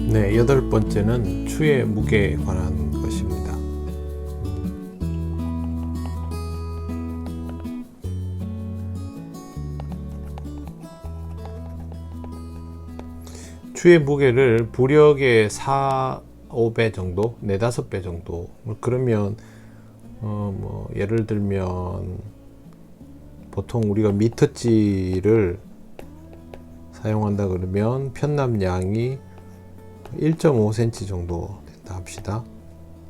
네, 여덟 번째는 추의 무게에 관한 것입니다. 추의 무게를 부력의 4, 5배 정도, 4, 5배 정도. 그러면 예를 들면 보통 우리가 미터지를 사용한다 그러면 편납량이 1.5cm 정도 된다 합시다.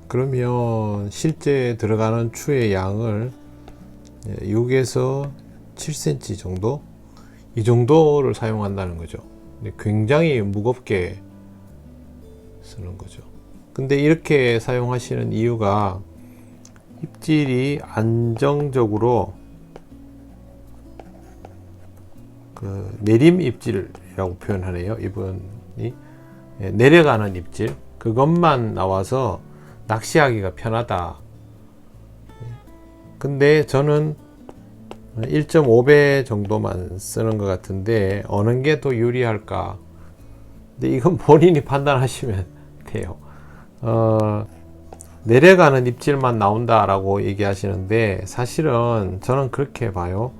그러면 실제 들어가는 추의 양을 6에서 7cm 정도, 이 정도를 사용한다는 거죠. 굉장히 무겁게 쓰는 거죠. 근데 이렇게 사용하시는 이유가 입질이 안정적으로 내림 입질이라고 표현하네요. 이분이 내려가는 입질, 그것만 나와서 낚시하기가 편하다. 근데 저는 1.5배 정도만 쓰는 것 같은데 어느 게 더 유리할까? 근데 이건 본인이 판단하시면 돼요. 내려가는 입질만 나온다라고 얘기하시는데 사실은 저는 그렇게 봐요.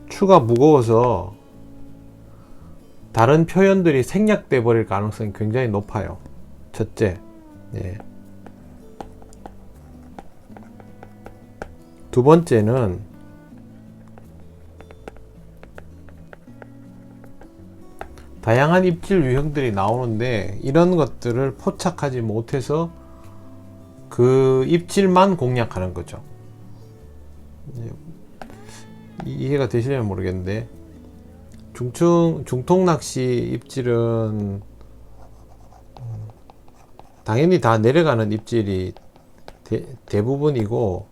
추가 무거워서 다른 표현들이 생략돼 버릴 가능성이 굉장히 높아요. 첫째. 네. 두 번째는 다양한 입질 유형들이 나오는데 이런 것들을 포착하지 못해서 그 입질만 공략하는 거죠. 이해가 되시려면 모르겠는데 중통 낚시 입질은 당연히 다 내려가는 입질이 대부분이고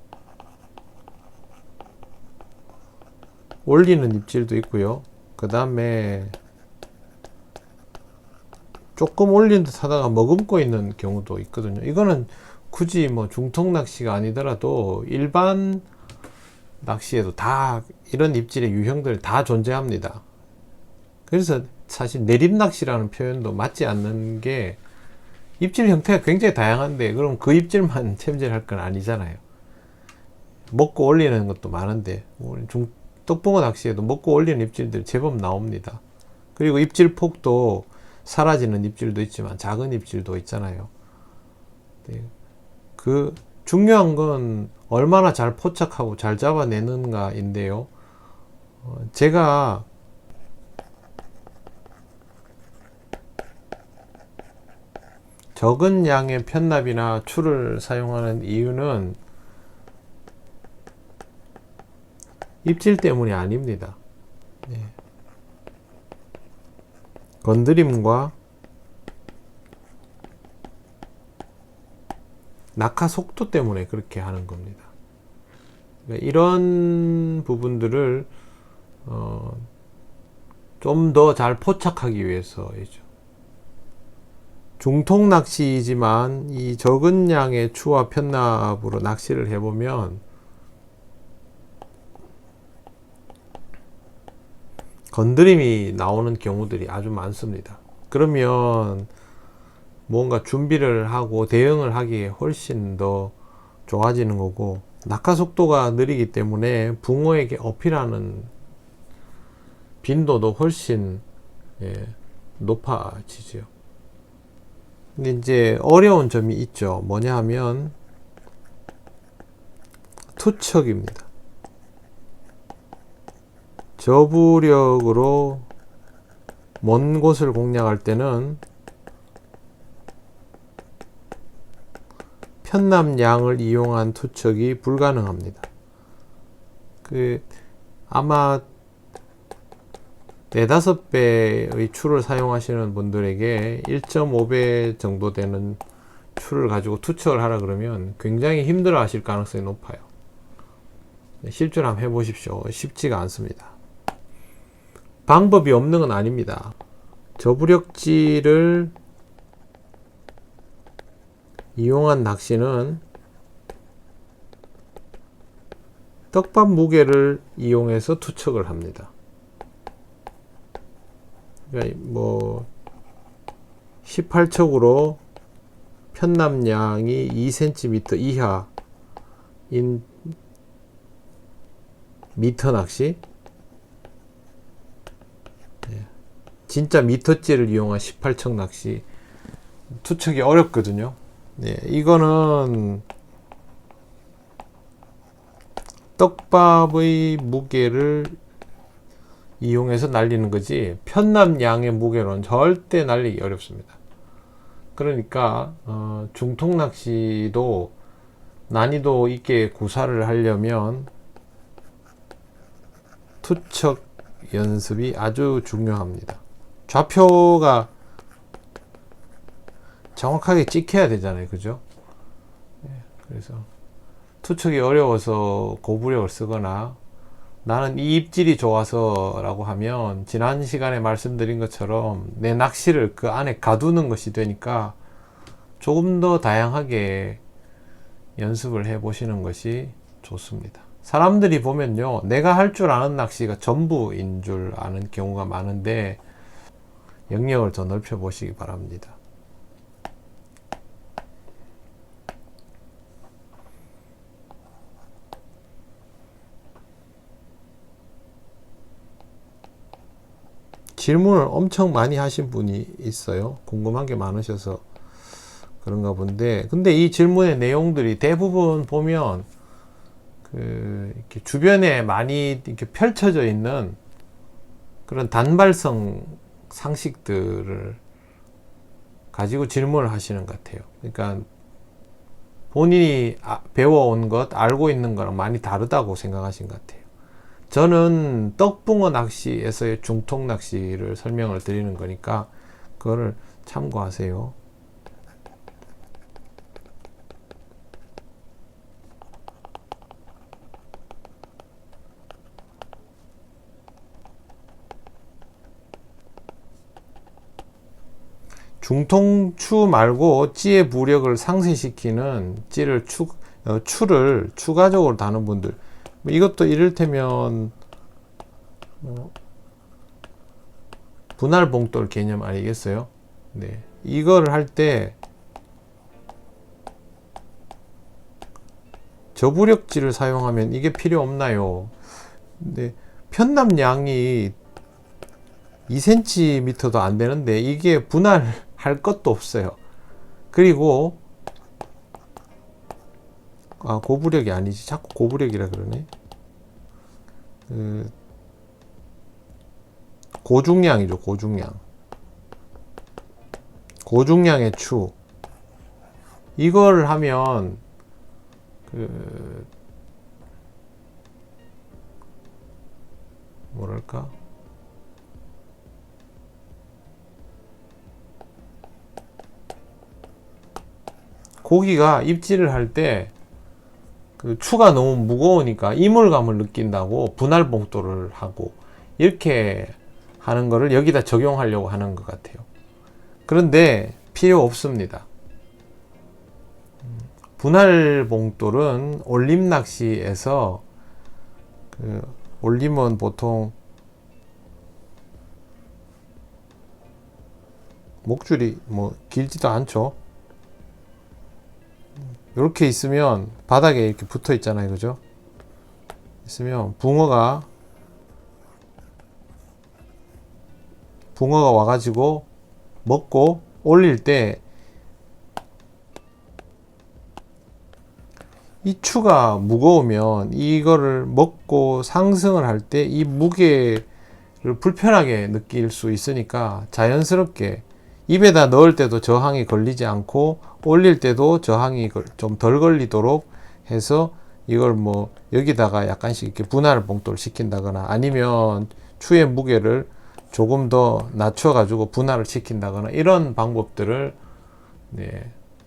올리는 입질도 있고요. 그 다음에 조금 올린 듯 하다가 머금고 있는 경우도 있거든요. 이거는 굳이 중통 낚시가 아니더라도 일반 낚시에도 다 이런 입질의 유형들 다 존재합니다. 그래서 사실 내림 낚시라는 표현도 맞지 않는 게 입질 형태가 굉장히 다양한데 그럼 그 입질만 챔질할 건 아니잖아요. 먹고 올리는 것도 많은데 떡붕어 낚시에도 먹고 올리는 입질들 제법 나옵니다. 그리고 입질 폭도 사라지는 입질도 있지만 작은 입질도 있잖아요. 네. 그 중요한 건 얼마나 잘 포착하고 잘 잡아내는가인데요. 제가 적은 양의 편납이나 추를 사용하는 이유는 입질 때문이 아닙니다. 네. 건드림과 낙하 속도 때문에 그렇게 하는 겁니다. 그러니까 이런 부분들을 좀 더 잘 포착하기 위해서이죠. 중통 낚시이지만 이 적은 양의 추와 편납으로 낚시를 해보면 건드림이 나오는 경우들이 아주 많습니다. 그러면 뭔가 준비를 하고 대응을 하기에 훨씬 더 좋아지는 거고 낙하 속도가 느리기 때문에 붕어에게 어필하는 빈도도 훨씬 높아지죠. 근데 이제 어려운 점이 있죠. 뭐냐 하면 투척입니다. 저부력으로 먼 곳을 공략할 때는 편납량을 이용한 투척이 불가능합니다. 아마 4, 5배의 추를 사용하시는 분들에게 1.5배 정도 되는 추를 가지고 투척을 하라 그러면 굉장히 힘들어 하실 가능성이 높아요. 실제로 한번 해보십시오. 쉽지가 않습니다. 방법이 없는 건 아닙니다. 저부력지를 이용한 낚시는 떡밥 무게를 이용해서 투척을 합니다. 그러니까 뭐 18척으로 편납량이 2cm 이하인 미터 낚시, 진짜 미터째를 이용한 18척 낚시, 투척이 어렵거든요. 이거는 떡밥의 무게를 이용해서 날리는 거지 편납량의 무게로는 절대 날리기 어렵습니다. 그러니까 중통 낚시도 난이도 있게 구사를 하려면 투척 연습이 아주 중요합니다. 좌표가 정확하게 찍혀야 되잖아요, 그죠? 그래서 투척이 어려워서 고부력을 쓰거나 나는 이 입질이 좋아서 라고 하면 지난 시간에 말씀드린 것처럼 내 낚시를 그 안에 가두는 것이 되니까 조금 더 다양하게 연습을 해 보시는 것이 좋습니다. 사람들이 보면요, 내가 할 줄 아는 낚시가 전부인 줄 아는 경우가 많은데 영역을 더 넓혀 보시기 바랍니다. 질문을 엄청 많이 하신 분이 있어요. 궁금한 게 많으셔서 그런가 본데, 근데 이 질문의 내용들이 대부분 보면 이렇게 주변에 많이 이렇게 펼쳐져 있는 그런 단발성 상식들을 가지고 질문을 하시는 것 같아요. 그러니까 본인이 배워온 것, 알고 있는 거랑 많이 다르다고 생각하신 것 같아요. 저는 떡붕어 낚시에서의 중통 낚시를 설명을 드리는 거니까 그거를 참고하세요. 중통추 말고 찌의 부력을 상쇄시키는 찌를 추를 추가적으로 다는 분들, 이것도 이를테면 분할 봉돌 개념 아니겠어요? 네, 이거를 할 때 저부력지를 사용하면 이게 필요 없나요? 근데 편납량이 2cm도 안 되는데 이게 분할할 것도 없어요. 그리고 고부력이 아니지, 자꾸 고부력이라 그러네. 고중량이죠, 고중량의 추. 이걸 하면 뭐랄까, 고기가 입질을 할 때 그 추가 너무 무거우니까 이물감을 느낀다고 분할 봉돌을 하고 이렇게 하는 거를 여기다 적용하려고 하는 것 같아요. 그런데 필요 없습니다. 분할 봉돌은 올림 낚시에서 올림은 보통 목줄이 뭐 길지도 않죠. 이렇게 있으면 바닥에 이렇게 붙어 있잖아요, 그죠? 있으면 붕어가 와가지고 먹고 올릴 때 이 추가 무거우면 이거를 먹고 상승을 할 때 이 무게를 불편하게 느낄 수 있으니까 자연스럽게 입에다 넣을 때도 저항이 걸리지 않고 올릴 때도 저항이 좀 덜 걸리도록 해서 이걸 뭐 여기다가 약간씩 이렇게 분할 봉돌 시킨다거나 아니면 추의 무게를 조금 더 낮춰 가지고 분할을 시킨다거나 이런 방법들을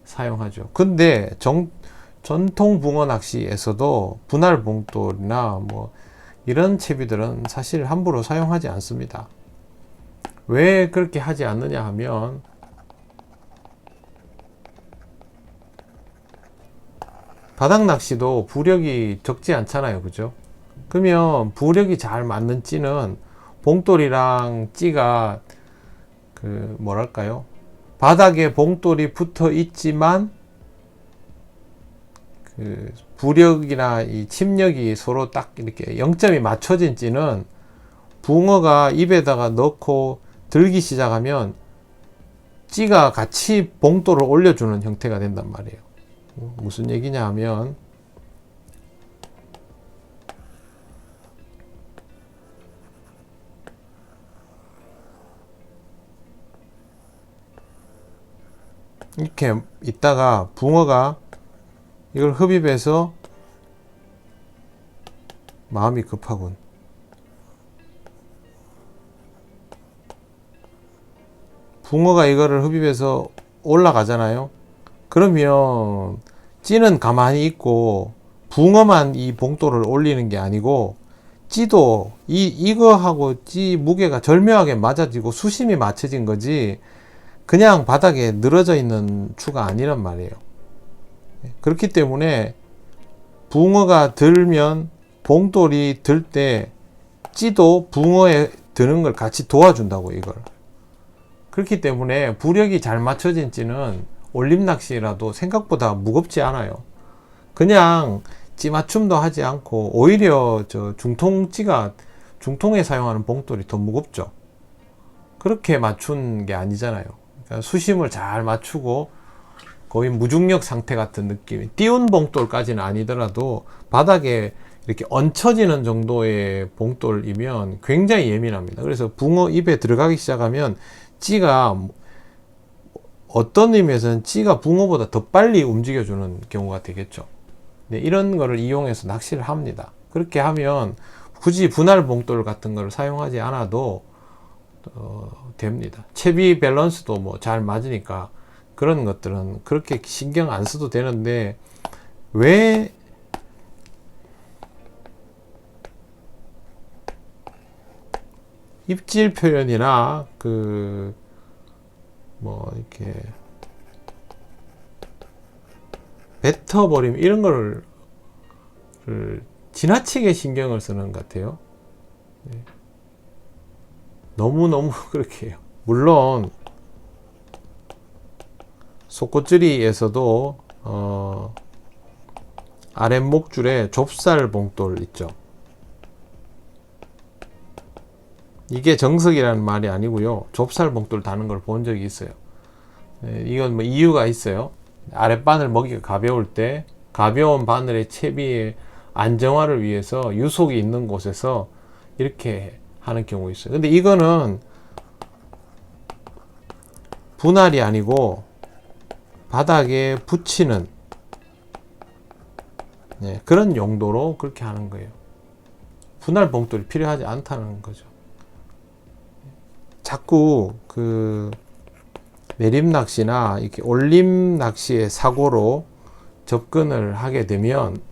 사용하죠. 근데 전통 붕어 낚시에서도 분할 봉돌이나 뭐 이런 채비들은 사실 함부로 사용하지 않습니다. 왜 그렇게 하지 않느냐 하면 바닥 낚시도 부력이 적지 않잖아요, 그죠? 그러면 부력이 잘 맞는 찌는 봉돌이랑 찌가 뭐랄까요? 바닥에 봉돌이 붙어 있지만 부력이나 이 침력이 서로 딱 이렇게 0점이 맞춰진 찌는 붕어가 입에다가 넣고 들기 시작하면 찌가 같이 봉돌을 올려주는 형태가 된단 말이에요. 무슨 얘기냐 하면 이렇게 있다가 붕어가 이걸 흡입해서 마음이 급하군. 붕어가 이거를 흡입해서 올라가잖아요. 그러면 찌는 가만히 있고 붕어만 이 봉돌을 올리는 게 아니고 찌도 이거하고 찌 무게가 절묘하게 맞아지고 수심이 맞춰진 거지 그냥 바닥에 늘어져 있는 추가 아니란 말이에요. 그렇기 때문에 붕어가 들면 봉돌이 들 때 찌도 붕어에 드는 걸 같이 도와준다고 이걸. 그렇기 때문에 부력이 잘 맞춰진 찌는 올림 낚시라도 생각보다 무겁지 않아요. 그냥 찌 맞춤도 하지 않고 오히려 저 중통찌가 중통에 사용하는 봉돌이 더 무겁죠. 그렇게 맞춘 게 아니잖아요. 그러니까 수심을 잘 맞추고 거의 무중력 상태 같은 느낌. 띄운 봉돌까지는 아니더라도 바닥에 이렇게 얹혀지는 정도의 봉돌이면 굉장히 예민합니다. 그래서 붕어 입에 들어가기 시작하면 찌가 어떤 의미에서는 찌가 붕어보다 더 빨리 움직여주는 경우가 되겠죠. 네, 이런 거를 이용해서 낚시를 합니다. 그렇게 하면 굳이 분할 봉돌 같은 걸 사용하지 않아도 됩니다. 채비 밸런스도 뭐 잘 맞으니까 그런 것들은 그렇게 신경 안 써도 되는데 왜 입질 표현이나 뭐 이렇게 뱉어버림 이런 거를 지나치게 신경을 쓰는 것 같아요. 네. 너무너무 그렇게 해요. 물론 속꽃줄이에서도 아랫목줄에 좁쌀 봉돌 있죠. 이게 정석이라는 말이 아니고요. 좁쌀 봉돌 다는 걸 본 적이 있어요. 이건 뭐 이유가 있어요. 아랫바늘 먹이가 가벼울 때 가벼운 바늘의 채비의 안정화를 위해서 유속이 있는 곳에서 이렇게 하는 경우 있어요. 근데 이거는 분할이 아니고 바닥에 붙이는 그런 용도로 그렇게 하는 거예요. 분할 봉돌이 필요하지 않다는 거죠. 자꾸 내림 낚시나 이렇게 올림 낚시의 사고로 접근을 하게 되면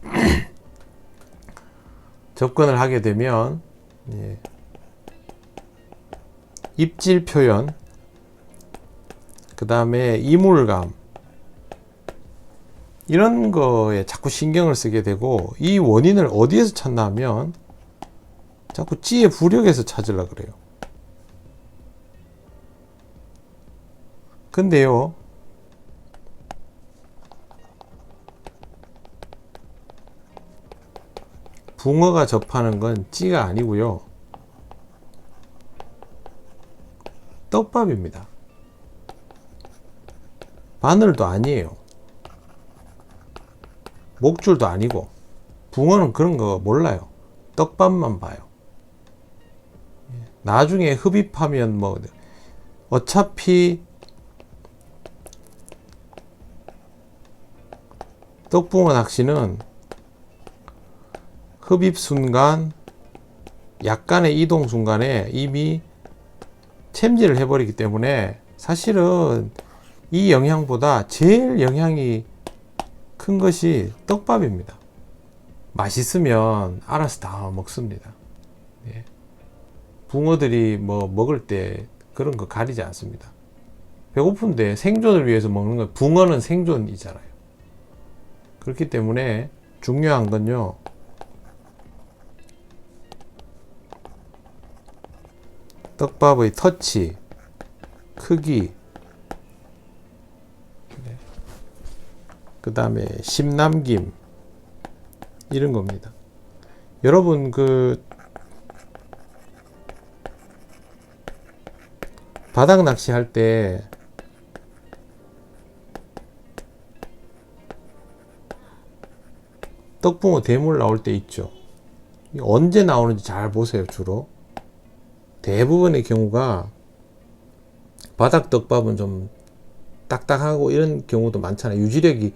입질 표현, 그 다음에 이물감 이런 거에 자꾸 신경을 쓰게 되고 이 원인을 어디에서 찾나 하면 자꾸 찌의 부력에서 찾으려고 그래요. 근데요, 붕어가 접하는 건 찌가 아니고요, 떡밥입니다. 바늘도 아니에요. 목줄도 아니고. 붕어는 그런 거 몰라요. 떡밥만 봐요. 나중에 흡입하면 뭐 어차피 떡붕어 낚시는 흡입 순간 약간의 이동 순간에 이미 챔질을 해버리기 때문에 사실은 이 영향보다 제일 영향이 큰 것이 떡밥입니다. 맛있으면 알아서 다 먹습니다. 예. 붕어들이 뭐 먹을 때 그런 거 가리지 않습니다. 배고픈데 생존을 위해서 먹는 거, 붕어는 생존이잖아요. 그렇기 때문에 중요한 건요, 떡밥의 터치, 크기, 그 다음에 심남김, 이런 겁니다. 여러분 바닥 낚시할 때 떡붕어 대물 나올 때 있죠. 언제 나오는지 잘 보세요. 주로 대부분의 경우가 바닥 떡밥은 좀 딱딱하고 이런 경우도 많잖아요. 유지력이,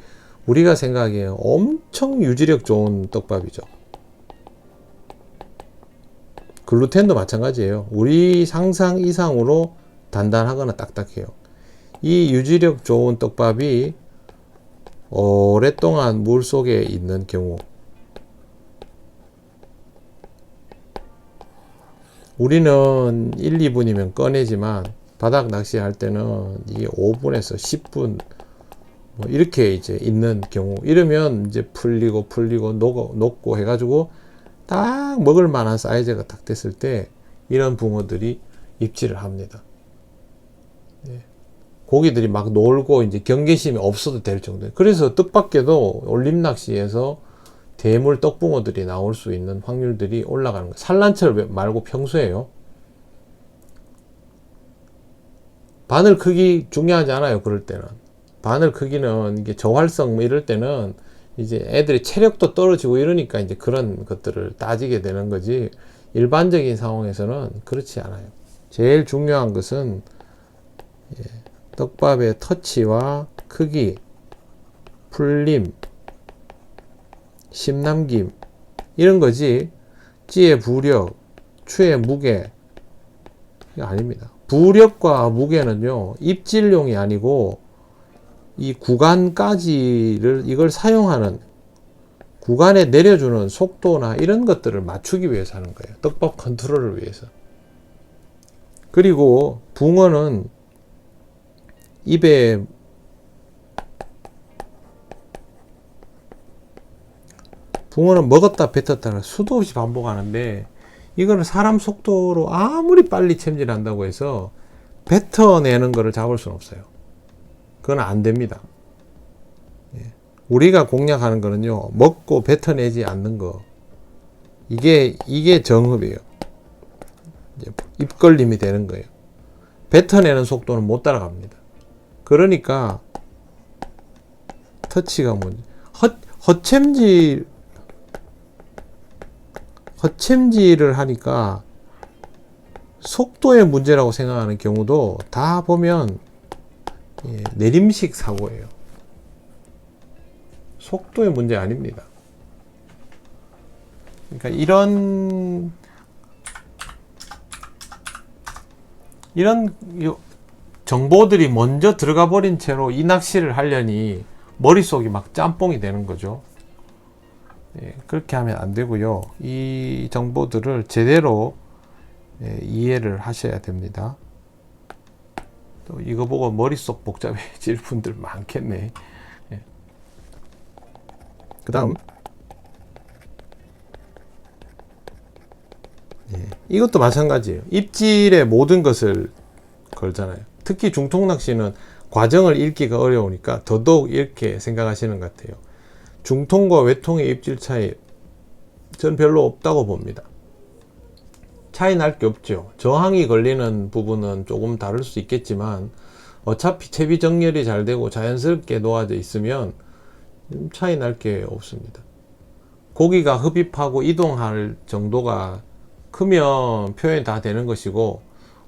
우리가 생각하기에 엄청 유지력 좋은 떡밥이죠. 글루텐도 마찬가지예요. 우리 상상 이상으로 단단하거나 딱딱해요. 이 유지력 좋은 떡밥이 오랫동안 물 속에 있는 경우, 우리는 1, 2분이면 꺼내지만 바닥 낚시할 때는 이게 5분에서 10분 뭐 이렇게 이제 있는 경우, 이러면 이제 풀리고 녹고 해가지고 딱 먹을 만한 사이즈가 딱 됐을 때 이런 붕어들이 입질을 합니다. 예. 고기들이 막 놀고 이제 경계심이 없어도 될 정도예요. 그래서 뜻밖에도 올림 낚시에서 대물 떡붕어들이 나올 수 있는 확률들이 올라가는 거예요. 산란철 말고 평소에요. 바늘 크기 중요하지 않아요. 그럴 때는 바늘 크기는 이게 저활성 뭐 이럴 때는 이제 애들이 체력도 떨어지고 이러니까 이제 그런 것들을 따지게 되는 거지, 일반적인 상황에서는 그렇지 않아요. 제일 중요한 것은 떡밥의 터치와 크기, 풀림, 심남김, 이런 거지, 찌의 부력, 추의 무게, 이거 아닙니다. 부력과 무게는요, 입질용이 아니고 이 구간까지를 이걸 사용하는, 구간에 내려주는 속도나 이런 것들을 맞추기 위해서 하는 거예요. 떡밥 컨트롤을 위해서. 그리고 붕어는 입에 붕어는 먹었다 뱉었다는 수도 없이 반복하는데, 이거는 사람 속도로 아무리 빨리 챔질한다고 해서 뱉어내는 거를 잡을 수는 없어요. 그건 안 됩니다. 우리가 공략하는 거는요, 먹고 뱉어내지 않는 거, 이게 정흡이에요. 입걸림이 되는 거예요. 뱉어내는 속도는 못 따라갑니다. 그러니까 터치가 뭐지? 허챔질을 하니까 속도의 문제라고 생각하는 경우도 다 보면 내림식 사고예요. 속도의 문제 아닙니다. 그러니까 이런 정보들이 먼저 들어가 버린 채로 이 낚시를 하려니 머릿속이 막 짬뽕이 되는 거죠. 그렇게 하면 안 되고요. 이 정보들을 제대로 이해를 하셔야 됩니다. 또 이거 보고 머릿속 복잡해질 분들 많겠네. 그 다음 이것도 마찬가지예요. 입질의 모든 것을 걸잖아요. 특히 중통 낚시는 과정을 읽기가 어려우니까 더더욱 이렇게 생각하시는 것 같아요. 중통과 외통의 입질 차이, 전 별로 없다고 봅니다. 차이 날 게 없죠. 저항이 걸리는 부분은 조금 다를 수 있겠지만 어차피 채비 정렬이 잘 되고 자연스럽게 놓아져 있으면 차이 날 게 없습니다. 고기가 흡입하고 이동할 정도가 크면 표현이 다 되는 것이고,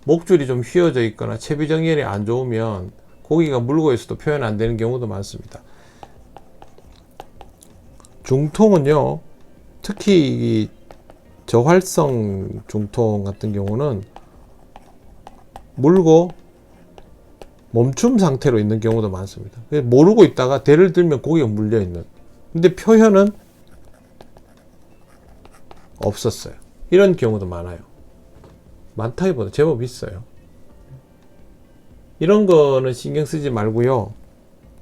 목줄이 좀 휘어져 있거나 채비 정렬이 안 좋으면 고기가 물고 있어도 표현 안 되는 경우도 많습니다. 중통은요, 특히 이 저활성 중통 같은 경우는 물고 멈춤 상태로 있는 경우도 많습니다. 모르고 있다가 대를 들면 고기가 물려 있는, 근데 표현은 없었어요. 이런 경우도 많아요. 많다기보다 제법 있어요. 이런 거는 신경 쓰지 말고요.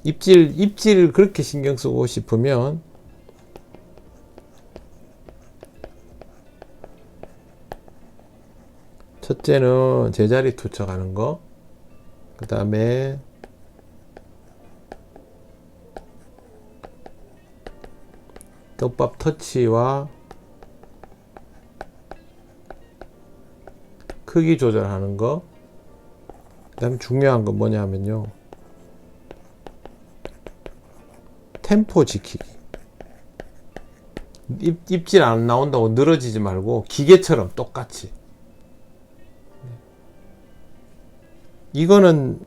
입질을 그렇게 신경 쓰고 싶으면 첫째는 제자리 투척하는 거, 그 다음에 떡밥 터치와 크기 조절하는 거. 그 다음에 중요한 건 뭐냐 하면요, 템포 지키기. 입질 안 나온다고 늘어지지 말고 기계처럼 똑같이. 이거는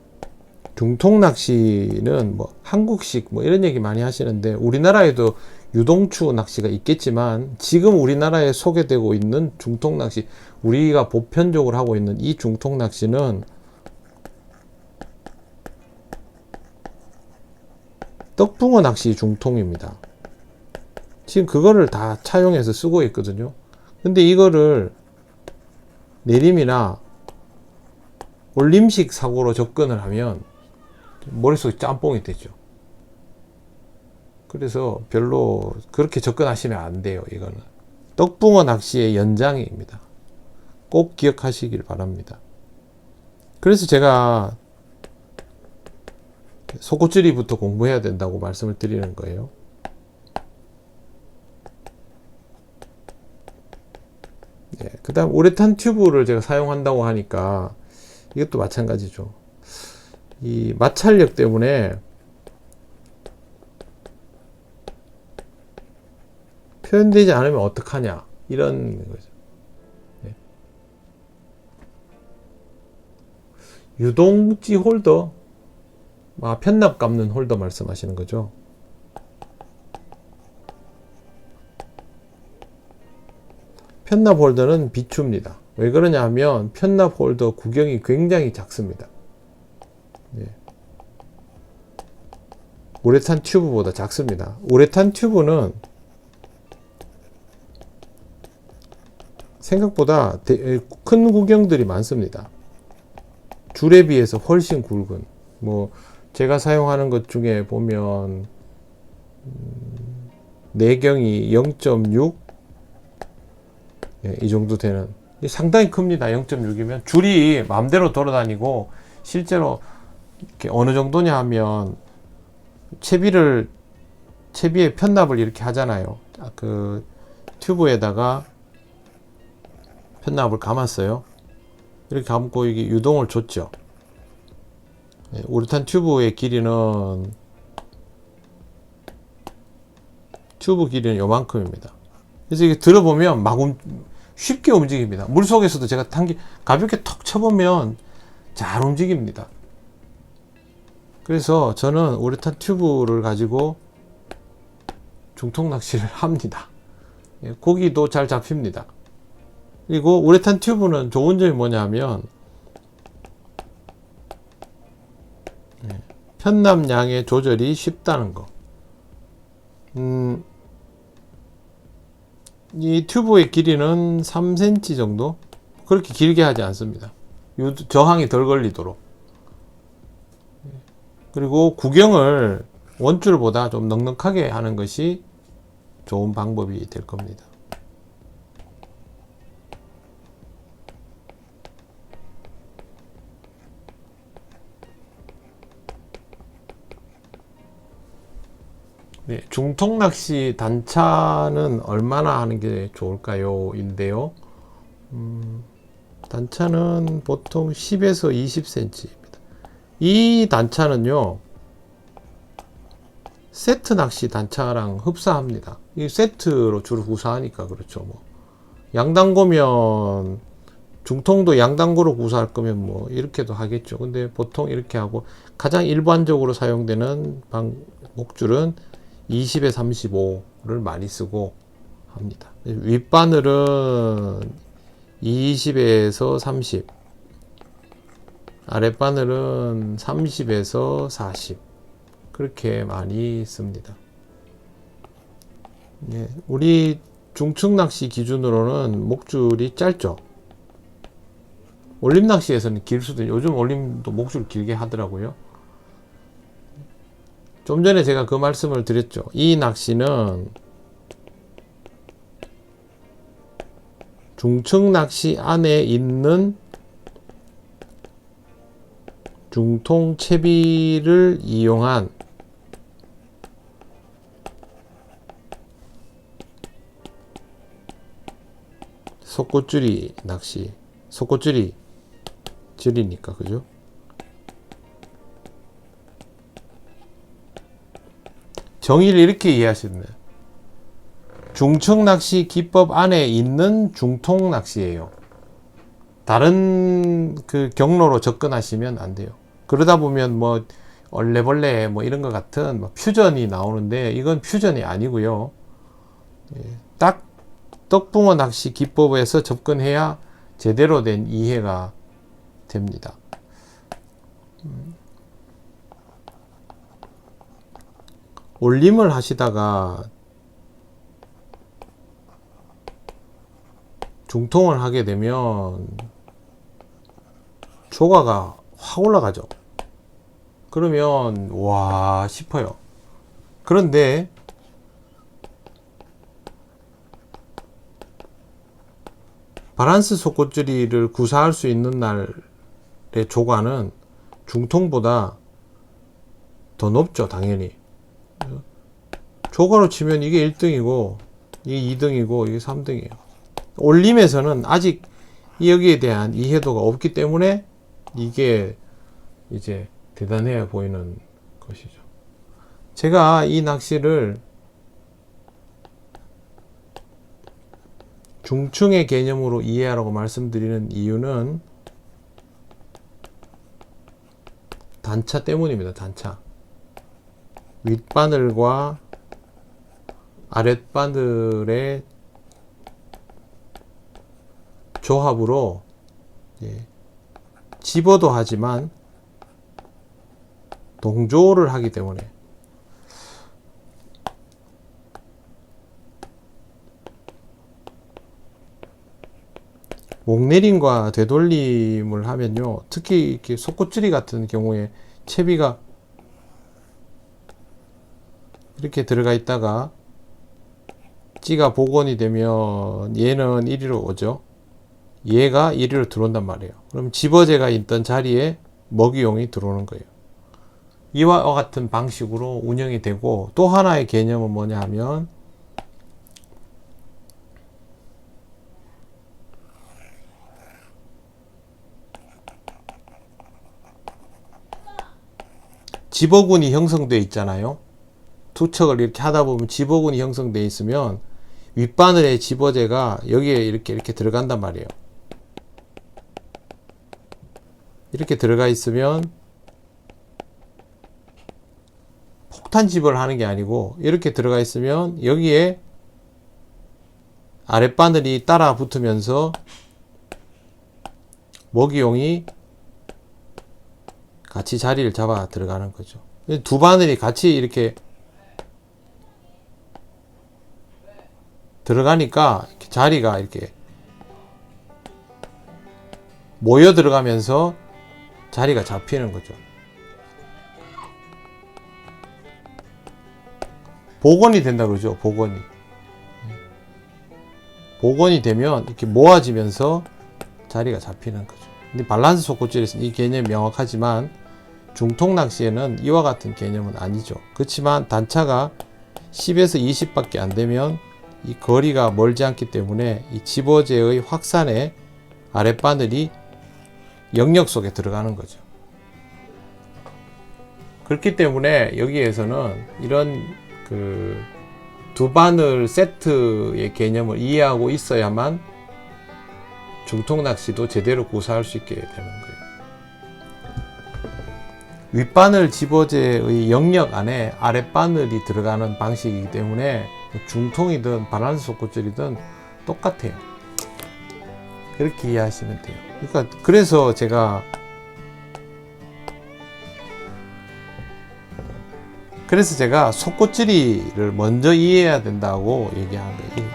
중통 낚시는 뭐 한국식 뭐 이런 얘기 많이 하시는데, 우리나라에도 유동추 낚시가 있겠지만 지금 우리나라에 소개되고 있는 중통 낚시, 우리가 보편적으로 하고 있는 이 중통 낚시는 떡붕어 낚시 중통입니다. 지금 그거를 다 차용해서 쓰고 있거든요. 근데 이거를 내림이나 올림식 사고로 접근을 하면 머릿속에 짬뽕이 되죠. 그래서 별로 그렇게 접근하시면 안 돼요. 이거는 떡붕어 낚시의 연장입니다. 꼭 기억하시길 바랍니다. 그래서 제가 속옷줄이부터 공부해야 된다고 말씀을 드리는 거예요. 네, 그 다음 우레탄 튜브를 제가 사용한다고 하니까 이것도 마찬가지죠. 이 마찰력 때문에 표현되지 않으면 어떡하냐, 이런 거죠. 네. 유동지 홀더, 편납 감는 홀더 말씀하시는 거죠. 편납 홀더는 비추입니다. 왜 그러냐 하면 편납 홀더 구경이 굉장히 작습니다. 네. 우레탄 튜브보다 작습니다. 우레탄 튜브는 생각보다 큰 구경들이 많습니다. 줄에 비해서 훨씬 굵은, 뭐 제가 사용하는 것 중에 보면 내경이 0.6, 이 정도 되는, 상당히 큽니다. 0.6이면 줄이 마음대로 돌아다니고, 실제로 이렇게 어느 정도냐 하면 채비에 편납을 이렇게 하잖아요. 그 튜브에다가 편납을 감았어요. 이렇게 감고 이게 유동을 줬죠. 우레탄 튜브의 길이는, 튜브 길이는 요만큼입니다. 그래서 이게 들어보면 막 쉽게 움직입니다. 물속에서도 제가 가볍게 턱 쳐보면 잘 움직입니다. 그래서 저는 우레탄 튜브를 가지고 중통 낚시를 합니다. 고기도 잘 잡힙니다. 그리고 우레탄 튜브는 좋은 점이 뭐냐면 편납량의 조절이 쉽다는 거. 이 튜브의 길이는 3cm 정도? 그렇게 길게 하지 않습니다. 저항이 덜 걸리도록. 그리고 구경을 원줄보다 좀 넉넉하게 하는 것이 좋은 방법이 될 겁니다. 네, 중통 낚시 단차는 얼마나 하는 게 좋을까요? 인데요. 단차는 보통 10에서 20cm입니다. 이 단차는요, 세트 낚시 단차랑 흡사합니다. 이 세트로 주로 구사하니까 그렇죠. 뭐 양단고면, 중통도 양단고로 구사할 거면 뭐 이렇게도 하겠죠. 근데 보통 이렇게 하고, 가장 일반적으로 사용되는 목줄은 20에 35를 많이 쓰고 합니다. 윗바늘은 20에서 30, 아랫바늘은 30에서 40, 그렇게 많이 씁니다. 예, 우리 중층 낚시 기준으로는 목줄이 짧죠. 올림 낚시에서는 길 수도, 요즘 올림도 목줄 길게 하더라고요. 좀 전에 제가 그 말씀을 드렸죠. 이 낚시는 중층 낚시 안에 있는 중통 채비를 이용한 속꽃줄이 낚시, 속꽃줄이 줄이니까 그죠? 정의를 이렇게 이해하시면 돼요. 중층 낚시 기법 안에 있는 중통 낚시예요. 다른 그 경로로 접근하시면 안 돼요. 그러다 보면 뭐 얼레벌레 뭐 이런 것 같은 뭐 퓨전이 나오는데 이건 퓨전이 아니고요. 딱 떡붕어 낚시 기법에서 접근해야 제대로 된 이해가 됩니다. 올림을 하시다가 중통을 하게 되면 조가가 확 올라가죠. 그러면 와 싶어요. 그런데 바란스 속꽃줄이를 구사할 수 있는 날의 조가는 중통보다 더 높죠. 당연히 조가로 치면 이게 1등이고 이게 2등이고 이게 3등이에요. 올림에서는 아직 여기에 대한 이해도가 없기 때문에 이게 이제 대단해 보이는 것이죠. 제가 이 낚시를 중층의 개념으로 이해하라고 말씀드리는 이유는 단차 때문입니다. 단차. 윗바늘과 아랫바늘의 조합으로 집어도 하지만 동조를 하기 때문에 목내림과 되돌림을 하면요, 특히 이렇게 속꽃줄이 같은 경우에 채비가 이렇게 들어가 있다가 찌가 복원이 되면 얘는 이리로 오죠. 얘가 이리로 들어온단 말이에요. 그럼 집어제가 있던 자리에 먹이용이 들어오는 거예요. 이와 같은 방식으로 운영이 되고, 또 하나의 개념은 뭐냐 하면 집어군이 형성되어 있잖아요. 투척을 이렇게 하다 보면 집어군이 형성되어 있으면 윗바늘의 집어제가 여기에 이렇게 들어간단 말이에요. 이렇게 들어가 있으면 폭탄집을 하는 게 아니고 이렇게 들어가 있으면 여기에 아랫바늘이 따라 붙으면서 먹이용이 같이 자리를 잡아 들어가는 거죠. 두 바늘이 같이 이렇게 들어가니까 자리가 이렇게 모여 들어가면서 자리가 잡히는 거죠. 복원이 된다 그러죠. 복원이 되면 이렇게 모아지면서 자리가 잡히는 거죠. 근데 밸런스 속꽃줄에서는 이 개념이 명확하지만 중통 낚시에는 이와 같은 개념은 아니죠. 그렇지만 단차가 10에서 20밖에 안 되면 이 거리가 멀지 않기 때문에 이 집어제의 확산에 아랫바늘이 영역 속에 들어가는 거죠. 그렇기 때문에 여기에서는 이런 그 두 바늘 세트의 개념을 이해하고 있어야만 중통 낚시도 제대로 구사할 수 있게 되는 거예요. 윗바늘 집어제의 영역 안에 아랫바늘이 들어가는 방식이기 때문에 중통이든 바란스 속꽃줄이든 똑같아요. 그렇게 이해하시면 돼요. 그러니까 그래서 제가 속꽃줄이를 먼저 이해해야 된다고 얘기한 거예요.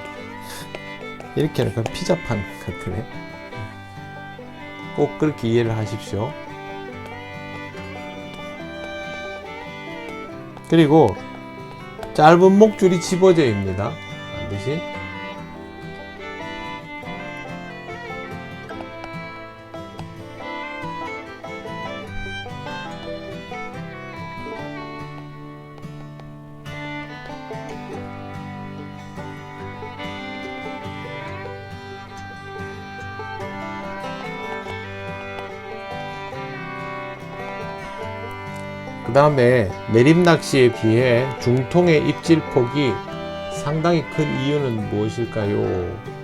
이렇게 하니까 피자판 같으네. 꼭 그렇게 이해를 하십시오. 그리고 짧은 목줄이 집어제입니다. 반드시. 그 다음에 내림 낚시에 비해 중통의 입질 폭이 상당히 큰 이유는 무엇일까요?